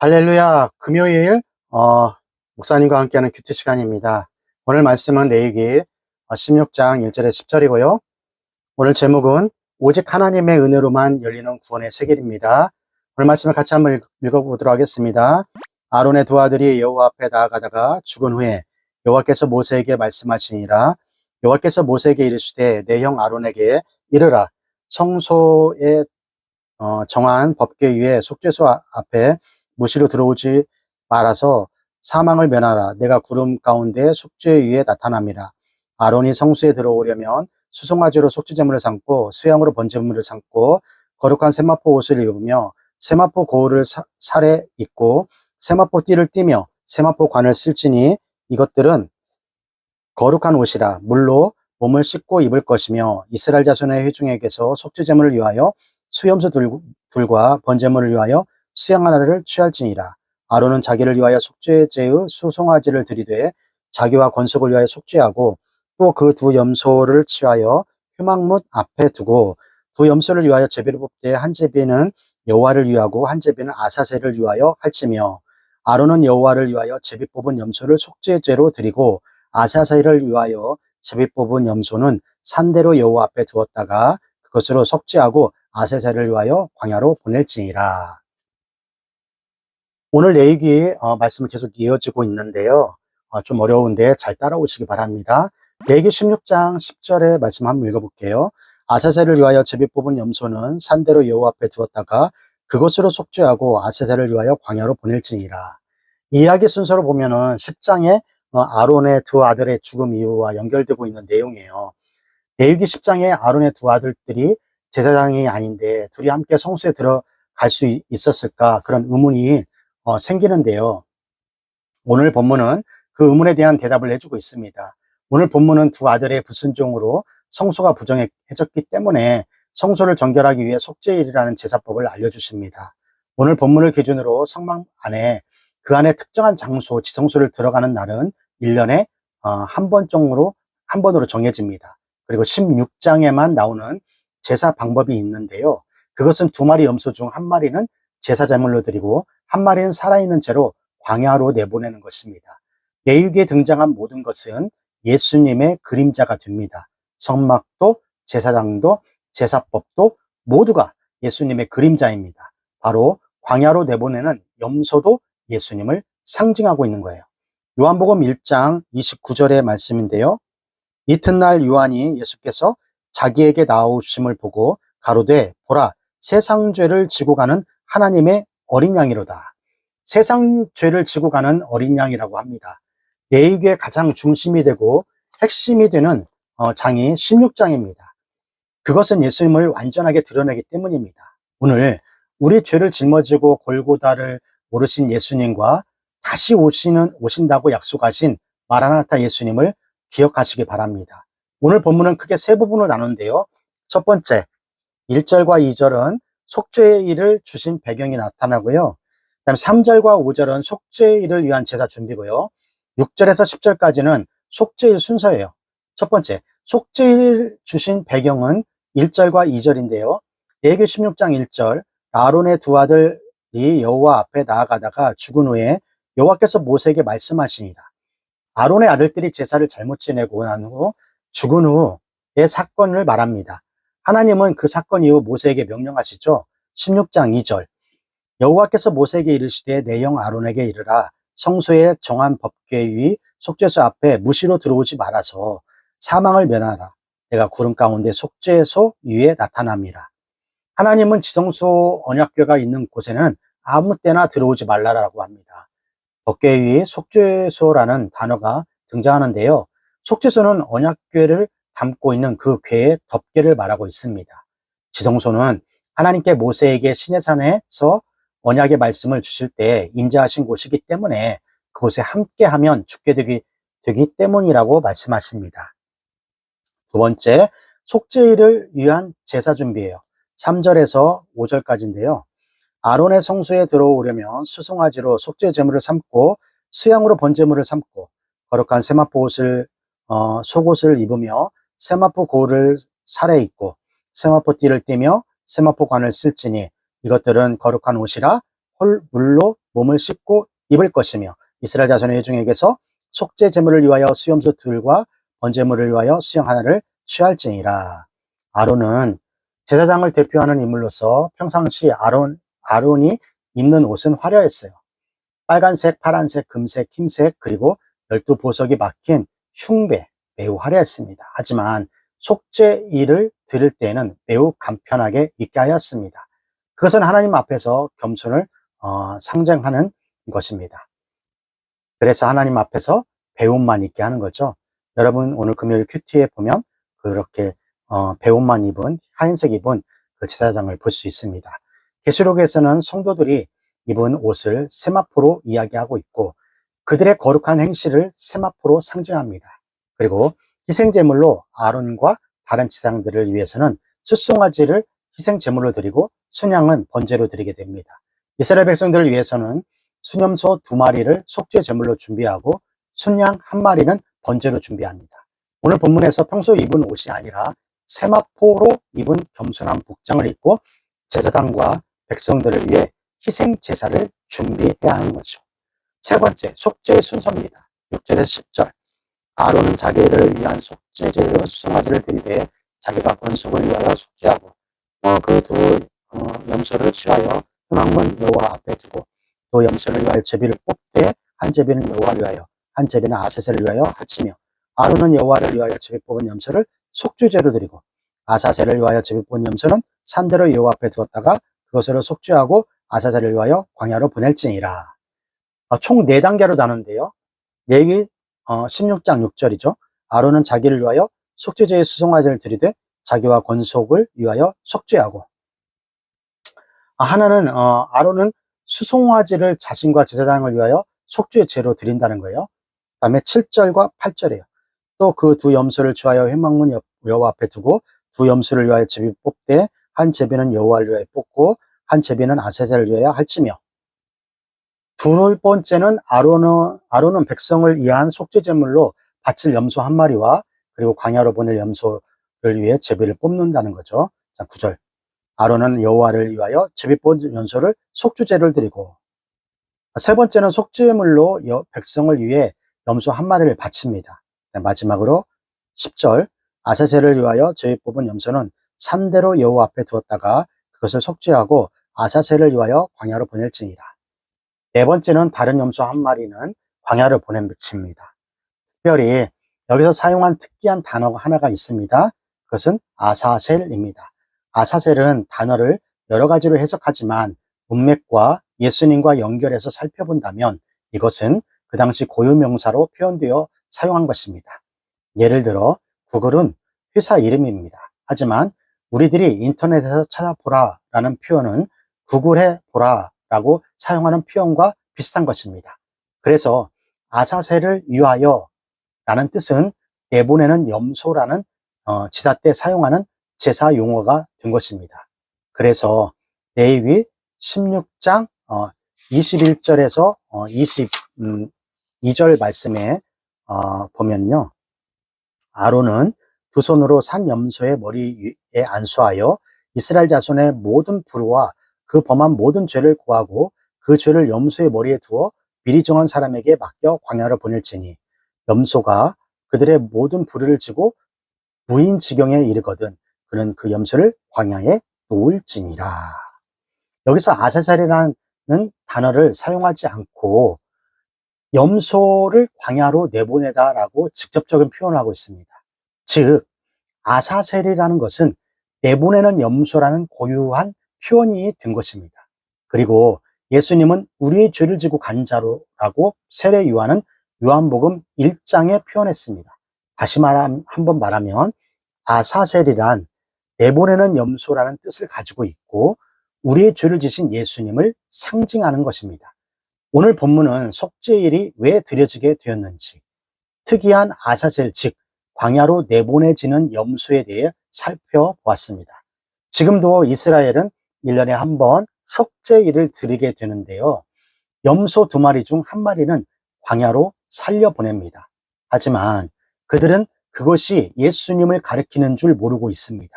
할렐루야, 금요일, 목사님과 함께하는 큐티 시간입니다. 오늘 말씀은 레위기 16장 1절에 10절이고요. 오늘 제목은 오직 하나님의 은혜로만 열리는 구원의 세계입니다. 오늘 말씀을 같이 한번 읽어보도록 하겠습니다. 아론의 두 아들이 여호와 앞에 나아가다가 죽은 후에 여호와께서 모세에게 말씀하시니라. 여호와께서 모세에게 이르시되 내 형 아론에게 이르라. 성소에 정한 법궤 위에 속죄소 앞에 무시로 들어오지 말아서 사망을 면하라. 내가 구름 가운데 속죄 위에 나타남이라. 아론이 성소에 들어오려면 수송아지로 속죄제물을 삼고 수양으로 번제물을 삼고 거룩한 세마포 옷을 입으며 세마포 고울을 살에 입고 세마포 띠를 띠며 세마포 관을 쓸지니 이것들은 거룩한 옷이라. 물로 몸을 씻고 입을 것이며 이스라엘 자손의 회중에게서 속죄제물을 위하여 수염소 둘과 번제물을 위하여 수양 하나를 취할지니라. 아론은 자기를 위하여 속죄제의 수송아지를 들이되 자기와 권속을 위하여 속죄하고 또 그 두 염소를 취하여 휴막문 앞에 두고 두 염소를 위하여 제비를 뽑되 한 제비는 여호와를 위하고 한 제비는 아사셀을 위하여 할지며 아론은 여호와를 위하여 제비 뽑은 염소를 속죄제로 드리고 아사셀을 위하여 제비 뽑은 염소는 산대로 여호와 앞에 두었다가 그것으로 속죄하고 아사셀을 위하여 광야로 보낼지니라. 오늘 레위기 말씀은 계속 이어지고 있는데요. 좀 어려운데 잘 따라오시기 바랍니다. 레위기 16장 10절의 말씀 한번 읽어볼게요. 아사셀을 위하여 제비 뽑은 염소는 산대로 여호와 앞에 두었다가 그것으로 속죄하고 아사셀을 위하여 광야로 보낼지니라. 이야기 순서로 보면은 10장에 아론의 두 아들의 죽음 이후와 연결되고 있는 내용이에요. 레위기 10장에 아론의 두 아들들이 제사장이 아닌데 둘이 함께 성소에 들어갈 수 있었을까, 그런 의문이 생기는데요. 오늘 본문은 그 의문에 대한 대답을 해주고 있습니다. 오늘 본문은 두 아들의 불순종으로 성소가 부정해졌기 때문에 성소를 정결하기 위해 속죄일이라는 제사법을 알려주십니다. 오늘 본문을 기준으로 성막 안에 그 안에 특정한 장소, 지성소를 들어가는 날은 1년에 한 번으로 정해집니다. 그리고 16장에만 나오는 제사 방법이 있는데요. 그것은 두 마리 염소 중 한 마리는 제사 제물로 드리고 한 마리는 살아있는 채로 광야로 내보내는 것입니다. 레위기에 등장한 모든 것은 예수님의 그림자가 됩니다. 성막도 제사장도 제사법도 모두가 예수님의 그림자입니다. 바로 광야로 내보내는 염소도 예수님을 상징하고 있는 거예요. 요한복음 1장 29절의 말씀인데요. 이튿날 요한이 예수께서 자기에게 나오심을 보고 가로되 보라 세상 죄를 지고 가는 하나님의 어린 양이로다. 세상 죄를 지고 가는 어린 양이라고 합니다. 레위기의 가장 중심이 되고 핵심이 되는 장이 16장입니다. 그것은 예수님을 완전하게 드러내기 때문입니다. 오늘 우리 죄를 짊어지고 골고다를 오르신 예수님과 다시 오신다고 약속하신 마라나타 예수님을 기억하시기 바랍니다. 오늘 본문은 크게 세 부분으로 나누는데요. 첫 번째, 1절과 2절은 속죄일을 주신 배경이 나타나고요. 그다음에 3절과 5절은 속죄일을 위한 제사 준비고요. 6절에서 10절까지는 속죄일 순서예요. 첫 번째, 속죄일 주신 배경은 1절과 2절인데요. 레위기 16장 1절, 아론의 두 아들이 여호와 앞에 나아가다가 죽은 후에 여호와께서 모세에게 말씀하시니라. 아론의 아들들이 제사를 잘못 지내고 난 후 죽은 후의 사건을 말합니다. 하나님은 그 사건 이후 모세에게 명령하시죠. 16장 2절, 여호와께서 모세에게 이르시되 내 형 아론에게 이르라. 성소에 정한 법궤 위 속죄소 앞에 무시로 들어오지 말아서 사망을 면하라. 내가 구름 가운데 속죄소 위에 나타남이라. 하나님은 지성소 언약궤가 있는 곳에는 아무 때나 들어오지 말라라고 합니다. 법궤 위 속죄소라는 단어가 등장하는데요. 속죄소는 언약궤를 담고 있는 그 궤의 덮개를 말하고 있습니다. 지성소는 하나님께 모세에게 시내산에서 언약의 말씀을 주실 때 임재하신 곳이기 때문에 그곳에 함께하면 죽게 되기 때문이라고 말씀하십니다. 두 번째, 속죄일을 위한 제사 준비예요. 3절에서 5절까지인데요. 아론의 성소에 들어오려면 수송아지로 속죄제물을 삼고 수양으로 번제물을 삼고 거룩한 세마포 옷을 속옷을 입으며 세마포 고울을 살에 입고 세마포 띠를 띠며 세마포 관을 쓸지니 이것들은 거룩한 옷이라 물로 몸을 씻고 입을 것이며 이스라엘 자손의 회중에게서 속죄 제물을 위하여 수염소 둘과 번제물을 위하여 수양 하나를 취할지니라. 아론은 제사장을 대표하는 인물로서 평상시 아론이 입는 옷은 화려했어요. 빨간색, 파란색, 금색, 흰색, 그리고 12보석이 박힌 흉배, 매우 화려했습니다. 하지만 속죄일을 드릴 때에는 매우 간편하게 입게 하였습니다. 그것은 하나님 앞에서 겸손을 상징하는 것입니다. 그래서 하나님 앞에서 배움만 입게 하는 거죠. 여러분 오늘 금요일 큐티에 보면 그렇게 배움만 입은 하얀색 입은 그 제사장을 볼 수 있습니다. 계시록에서는 성도들이 입은 옷을 세마포로 이야기하고 있고 그들의 거룩한 행실을 세마포로 상징합니다. 그리고 희생제물로 아론과 다른 지상들을 위해서는 숫송아지를 희생제물로 드리고 순양은 번제로 드리게 됩니다. 이스라엘 백성들을 위해서는 수염소 2마리를 속죄제물로 준비하고 순양 1마리는 번제로 준비합니다. 오늘 본문에서 평소 입은 옷이 아니라 세마포로 입은 겸손한 복장을 입고 제사장과 백성들을 위해 희생 제사를 준비해야 하는 거죠. 세 번째, 속죄의 순서입니다. 6절에서 10절. 아론은 자기를 위한 속죄제로 수송아지를 드리되 자기가 번속을 위하여 속죄하고 그 두 염소를 취하여 희망문 여호와 앞에 두고 또 염소를 위하여 제비를 뽑되 한 제비는 여호와를 위하여 한 제비는 아사셀을 위하여 바치며 아론은 여호와를 위하여 제비 뽑은 염소를 속죄제로 드리고 아사셀을 위하여 제비 뽑은 염소는 산대로 여호와 앞에 두었다가 그것으로 속죄하고 아사셀을 위하여 광야로 보낼지니라. 총 4단계로 나누는데요. 레위기 16장 6절이죠. 아론은 자기를 위하여 속죄제의 수송아지를 드리되 자기와 권속을 위하여 속죄하고 하나는 아론은 수송아지를 자신과 제사장을 위하여 속죄제로 드린다는 거예요. 그 다음에 7절과 8절이에요. 또 그 두 염소를 취하여 회막문 여호와 앞에 두고 두 염소를 위하여 제비 뽑되 한 제비는 여호와를 위하여 뽑고 한 제비는 아사셀을 위하여 할지며 두 번째는 아론은 백성을 위한 속죄제물로 바칠 염소 1마리와 그리고 광야로 보낼 염소를 위해 제비를 뽑는다는 거죠. 자, 9절. 아론은 여호와를 위하여 제비 뽑은 염소를 속죄제를 드리고 세 번째는 속죄물로 백성을 위해 염소 1마리를 바칩니다. 마지막으로 10절. 아사셀을 위하여 제비 뽑은 염소는 산대로 여호와 앞에 두었다가 그것을 속죄하고 아사셀을 위하여 광야로 보낼지니라. 네 번째는 다른 염소 1마리는 광야로 보냅니다. 특별히 여기서 사용한 특이한 단어가 하나가 있습니다. 그것은 아사셀입니다. 아사셀은 단어를 여러 가지로 해석하지만 문맥과 예수님과 연결해서 살펴본다면 이것은 그 당시 고유명사로 표현되어 사용한 것입니다. 예를 들어 구글은 회사 이름입니다. 하지만 우리들이 인터넷에서 찾아보라라는 표현은 구글해 보라라고 사용하는 표현과 비슷한 것입니다. 그래서 아사셀을 위하여 라는 뜻은 내보내는 염소라는 지사 때 사용하는 제사 용어가 된 것입니다. 그래서 레위기 16장 21절에서 22절 말씀에 보면요. 아론은 두 손으로 산 염소의 머리에 안수하여 이스라엘 자손의 모든 불의와 그 범한 모든 죄를 구하고 그 죄를 염소의 머리에 두어 미리 정한 사람에게 맡겨 광야로 보낼지니 염소가 그들의 모든 불의를 지고 무인지경에 이르거든 그는 그 염소를 광야에 놓을지니라. 여기서 아사셀이라는 단어를 사용하지 않고 염소를 광야로 내보내다라고 직접적인 표현을 하고 있습니다. 즉 아사셀이라는 것은 내보내는 염소라는 고유한 표현이 된 것입니다. 그리고 예수님은 우리의 죄를 지고 간 자로라고 세례 요한은 요한복음 1장에 표현했습니다. 다시 한번 말하면 아사셀이란 내보내는 염소라는 뜻을 가지고 있고 우리의 죄를 지신 예수님을 상징하는 것입니다. 오늘 본문은 속죄일이 왜 드려지게 되었는지 특이한 아사셀 즉 광야로 내보내지는 염소에 대해 살펴보았습니다. 지금도 이스라엘은 1년에 한 번 속죄일을 드리게 되는데요. 염소 2마리 중 1마리는 광야로 살려보냅니다. 하지만 그들은 그것이 예수님을 가리키는 줄 모르고 있습니다.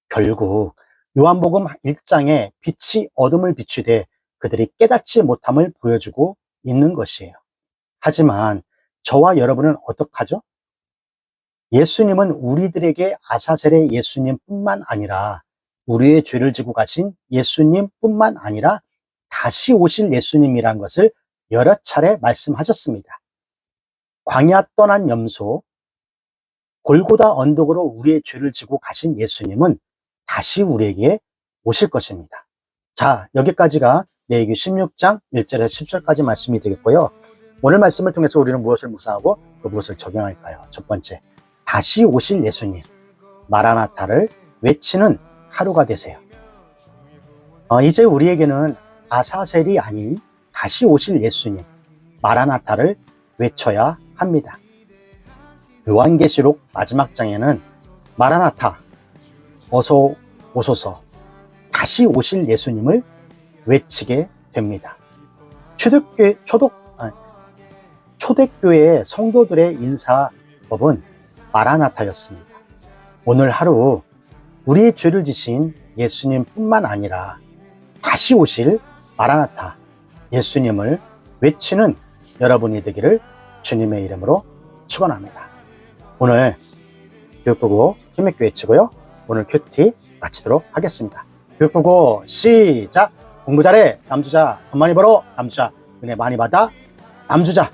결국 요한복음 1장에 빛이 어둠을 비추되 그들이 깨닫지 못함을 보여주고 있는 것이에요. 하지만 저와 여러분은 어떡하죠? 예수님은 우리들에게 아사셀의 예수님뿐만 아니라 우리의 죄를 지고 가신 예수님뿐만 아니라 다시 오실 예수님이라는 것을 여러 차례 말씀하셨습니다. 광야 떠난 염소, 골고다 언덕으로 우리의 죄를 지고 가신 예수님은 다시 우리에게 오실 것입니다. 자, 여기까지가 레위기 16장 1절에서 10절까지 말씀이 되겠고요. 오늘 말씀을 통해서 우리는 무엇을 묵상하고 또 무엇을 적용할까요? 첫 번째, 다시 오실 예수님, 마라나타를 외치는 하루가 되세요. 이제 우리에게는 아사셀이 아닌 다시 오실 예수님, 마라나타를 외쳐야 합니다. 요한계시록 마지막 장에는 마라나타, 어서 오소서, 다시 오실 예수님을 외치게 됩니다. 초대교회 성도들의 인사법은 마라나타였습니다. 오늘 하루 우리의 죄를 지신 예수님뿐만 아니라 다시 오실 마라나타 예수님을 외치는 여러분이 되기를 주님의 이름으로 축원합니다. 오늘 교육보고 힘있게 외치고요. 오늘 큐티 마치도록 하겠습니다. 교육보고 시작! 공부 잘해 남주자, 돈 많이 벌어 남주자, 은혜 많이 받아 남주자.